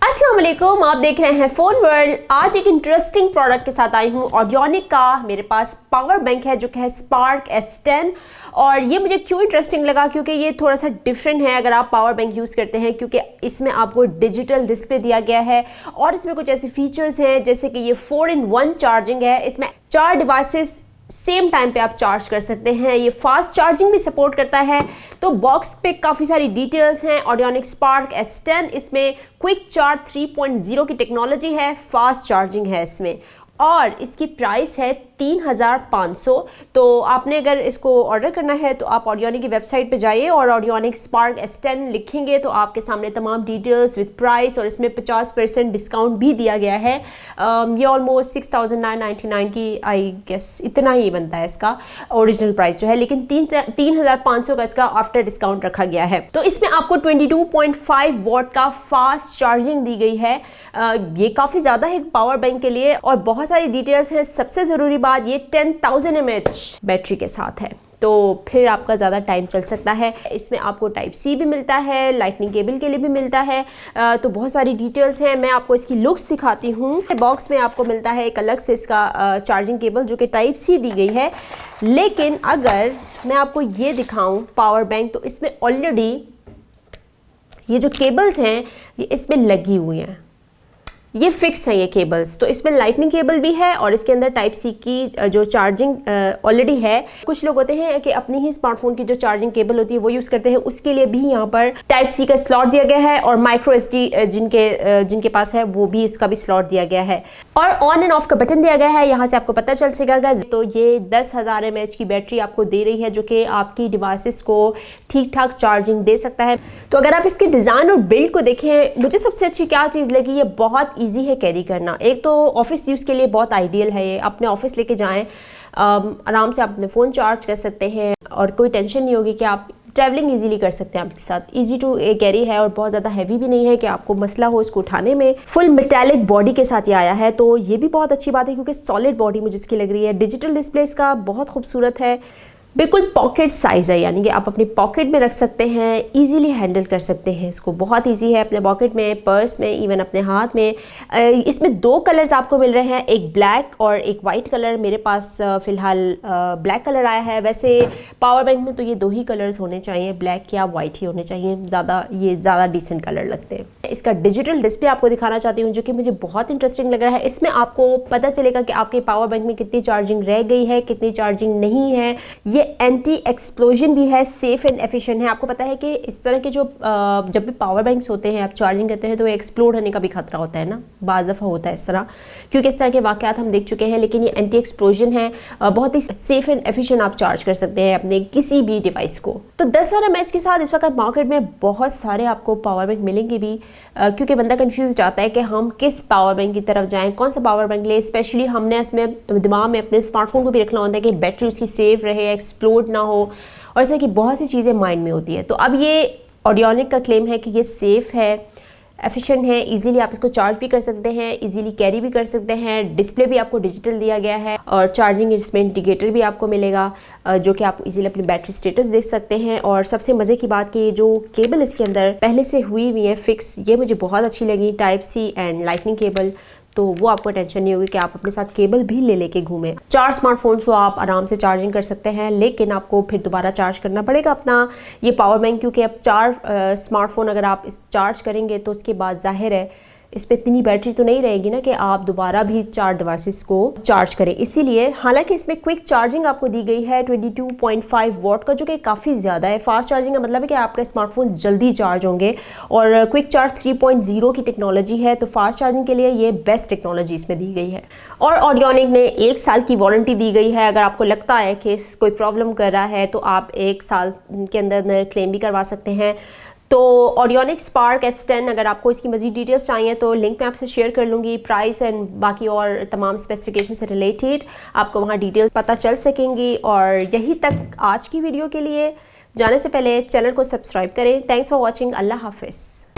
अस्सलाम वालेकुम, आप देख रहे हैं फोन वर्ल्ड। आज एक इंटरेस्टिंग प्रोडक्ट के साथ आई हूँ। ऑडियोनिक का मेरे पास पावर बैंक है जो कि है स्पार्क S10। और ये मुझे क्यों इंटरेस्टिंग लगा, क्योंकि ये थोड़ा सा डिफरेंट है अगर आप पावर बैंक यूज़ करते हैं, क्योंकि इसमें आपको डिजिटल डिस्प्ले दिया गया है और इसमें कुछ ऐसे फीचर्स हैं जैसे कि ये 4-in-1 चार्जिंग है। इसमें 4 डिवाइसेस सेम टाइम पे आप चार्ज कर सकते हैं। ये फास्ट चार्जिंग भी सपोर्ट करता है। तो बॉक्स पे काफ़ी सारी डिटेल्स हैं। ऑडियोनिक स्पार्क S10, इसमें क्विक चार्ज 3.0 की टेक्नोलॉजी है, फास्ट चार्जिंग है इसमें, और इसकी प्राइस है 3500। तो आपने अगर इसको ऑर्डर करना है तो आप ऑडियोनिक की वेबसाइट पे जाइए और ऑडियोनिक स्पार्क S10 लिखेंगे तो आपके सामने तमाम डिटेल्स विद प्राइस, और इसमें 50% डिस्काउंट भी दिया गया है। ये ऑलमोस्ट 6999 की आई गेस इतना ही बनता है इसका ओरिजिनल प्राइस जो है, लेकिन 3500 का इसका आफ्टर डिस्काउंट रखा गया है। तो इसमें आपको 22.5 वॉट का फास्ट चार्जिंग दी गई है। ये काफ़ी ज़्यादा है पावर बैंक के लिए, और बहुत सारी डिटेल्स हैं। सबसे ज़रूरी बात, ये 10,000 mAh बैटरी के साथ है, तो फिर आपका ज़्यादा टाइम चल सकता है। इसमें आपको टाइप C भी मिलता है, लाइटनिंग केबल के लिए भी मिलता है। तो बहुत सारी डिटेल्स हैं। मैं आपको इसकी लुक्स दिखाती हूँ। बॉक्स में आपको मिलता है एक अलग से इसका चार्जिंग केबल जो कि टाइप C दी गई है। लेकिन अगर मैं आपको ये दिखाऊँ पावर बैंक, तो इसमें ऑलरेडी ये जो केबल्स हैं ये इसमें लगी हुई हैं, ये फिक्स है ये केबल्स। तो इसमें लाइटनिंग केबल भी है और इसके अंदर टाइप C की जो चार्जिंग ऑलरेडी है। कुछ लोग होते हैं कि अपनी ही स्मार्टफोन की जो चार्जिंग केबल होती है वो यूज़ करते हैं, उसके लिए भी यहाँ पर टाइप C का स्लॉट दिया गया है, और माइक्रो SD जिनके पास है वो भी इसका भी स्लॉट दिया गया है, और ऑन एंड ऑफ का बटन दिया गया है। यहाँ से आपको पता चल सकेगा। तो ये 10,000 mAh की बैटरी आपको दे रही है जो कि आपकी डिवाइसेस को ठीक ठाक चार्जिंग दे सकता है। तो अगर आप इसके डिज़ाइन और बिल्ड को देखें, मुझे सबसे अच्छी क्या चीज़ लगी, ये बहुत ईजी है कैरी करना। एक तो ऑफिस यूज़ के लिए बहुत आइडियल है ये। अपने ऑफिस लेके जाएं, आराम से आप अपने फ़ोन चार्ज कर सकते हैं और कोई टेंशन नहीं होगी कि आप ट्रैवलिंग इजीली कर सकते हैं आपके साथ। इजी टू कैरी है और बहुत ज़्यादा हैवी भी नहीं है कि आपको मसला हो इसको उठाने में। फुल मेटालिक बॉडी के साथ ये आया है, तो ये भी बहुत अच्छी बात है क्योंकि सॉलिड बॉडी मुझे इसकी लग रही है। डिजिटल डिस्प्ले इसका बहुत खूबसूरत है, बिल्कुल पॉकेट साइज़ है, यानी कि आप अपनी पॉकेट में रख सकते हैं, इजीली हैंडल कर सकते हैं इसको। बहुत इजी है अपने पॉकेट में, पर्स में, इवन अपने हाथ में। इसमें 2 कलर्स आपको मिल रहे हैं, एक ब्लैक और एक वाइट कलर। मेरे पास फ़िलहाल ब्लैक कलर आया है। वैसे पावर बैंक में तो ये 2 ही कलर्स होने चाहिए, ब्लैक या वाइट ही होने चाहिए, ज़्यादा डिसेंट कलर लगते हैं। इसका डिजिटल डिस्प्ले आपको दिखाना चाहती हूँ जो कि मुझे बहुत इंटरेस्टिंग लग रहा है। इसमें आपको पता चलेगा कि आपके पावर बैंक में कितनी चार्जिंग रह गई है, कितनी चार्जिंग नहीं है। ये एंटी एक्सप्लोजन भी है, सेफ एंड एफिशिएंट है। आपको पता है कि इस तरह के जो जब भी पावर बैंक्स होते हैं, आप चार्जिंग करते हैं तो एक्सप्लोड होने का भी खतरा होता है ना, बाज़ दफ़ा होता है इस तरह, क्योंकि इस तरह के वाक़यात हम देख चुके हैं। लेकिन ये एंटी एक्सप्लोजन है, बहुत ही सेफ एंड एफिशिएंट आप चार्ज कर सकते हैं अपने किसी भी डिवाइस को। तो 10,000 mAh के साथ इस वक्त मार्केट में बहुत सारे आपको पावर बैंक मिलेंगे भी, क्योंकि बंदा कंफ्यूज जाता है कि हम किस पावर बैंक की तरफ जाएँ, कौन सा पावर बैंक लें। स्पेशली हमने इसमें दिमाग में अपने स्मार्टफोन को भी रखना होता है कि बैटरी उसकी सेफ रहे, एक्सप्लोड ना हो, और ऐसे की बहुत सी चीज़ें माइंड में होती है। तो अब ये ऑडियोनिक का क्लेम है कि ये सेफ़ है, एफिशिएंट है, इजीली आप इसको चार्ज भी कर सकते हैं, इजीली कैरी भी कर सकते हैं। डिस्प्ले भी आपको डिजिटल दिया गया है, और चार्जिंग इसमें इंडिकेटर भी आपको मिलेगा जो कि आप इजीली अपनी बैटरी स्टेटस देख सकते हैं। और सबसे मज़े की बात कि जो केबल इसके अंदर पहले से हुई हुई है फिक्स, ये मुझे बहुत अच्छी लगी, type C and lightning cable. तो वो आपको टेंशन नहीं होगी कि आप अपने साथ केबल भी लेके घूमें। 4 स्मार्टफोन्स को आप आराम से चार्जिंग कर सकते हैं, लेकिन आपको फिर दोबारा चार्ज करना पड़ेगा अपना ये पावर बैंक, क्योंकि अब 4 स्मार्टफोन अगर आप इस चार्ज करेंगे तो उसके बाद जाहिर है इस पर इतनी बैटरी तो नहीं रहेगी ना कि आप दोबारा भी 4 डिवाइसेस को चार्ज करें। इसीलिए हालांकि इसमें क्विक चार्जिंग आपको दी गई है 22.5 वॉट का, जो कि काफ़ी ज़्यादा है। फास्ट चार्जिंग का मतलब है कि आपका स्मार्टफोन जल्दी चार्ज होंगे, और क्विक चार्ज 3.0 की टेक्नोलॉजी है, तो फास्ट चार्जिंग के लिए ये बेस्ट टेक्नोलॉजी इसमें दी गई है। और ऑडियोनिक ने 1 साल की वारंटी दी गई है। अगर आपको लगता है कि कोई प्रॉब्लम कर रहा है तो आप 1 साल के अंदर क्लेम भी करवा सकते हैं। तो ऑडियोनिक स्पार्क S10, अगर आपको इसकी मज़ीद डिटेल्स चाहिए तो लिंक मैं आपसे शेयर कर लूँगी। प्राइस एंड बाकी और तमाम स्पेसिफिकेशन से रिलेटेड आपको वहाँ डिटेल्स पता चल सकेंगी। और यही तक आज की वीडियो के लिए। जाने से पहले चैनल को सब्सक्राइब करें। Thanks for watching. अल्लाह हाफिज़।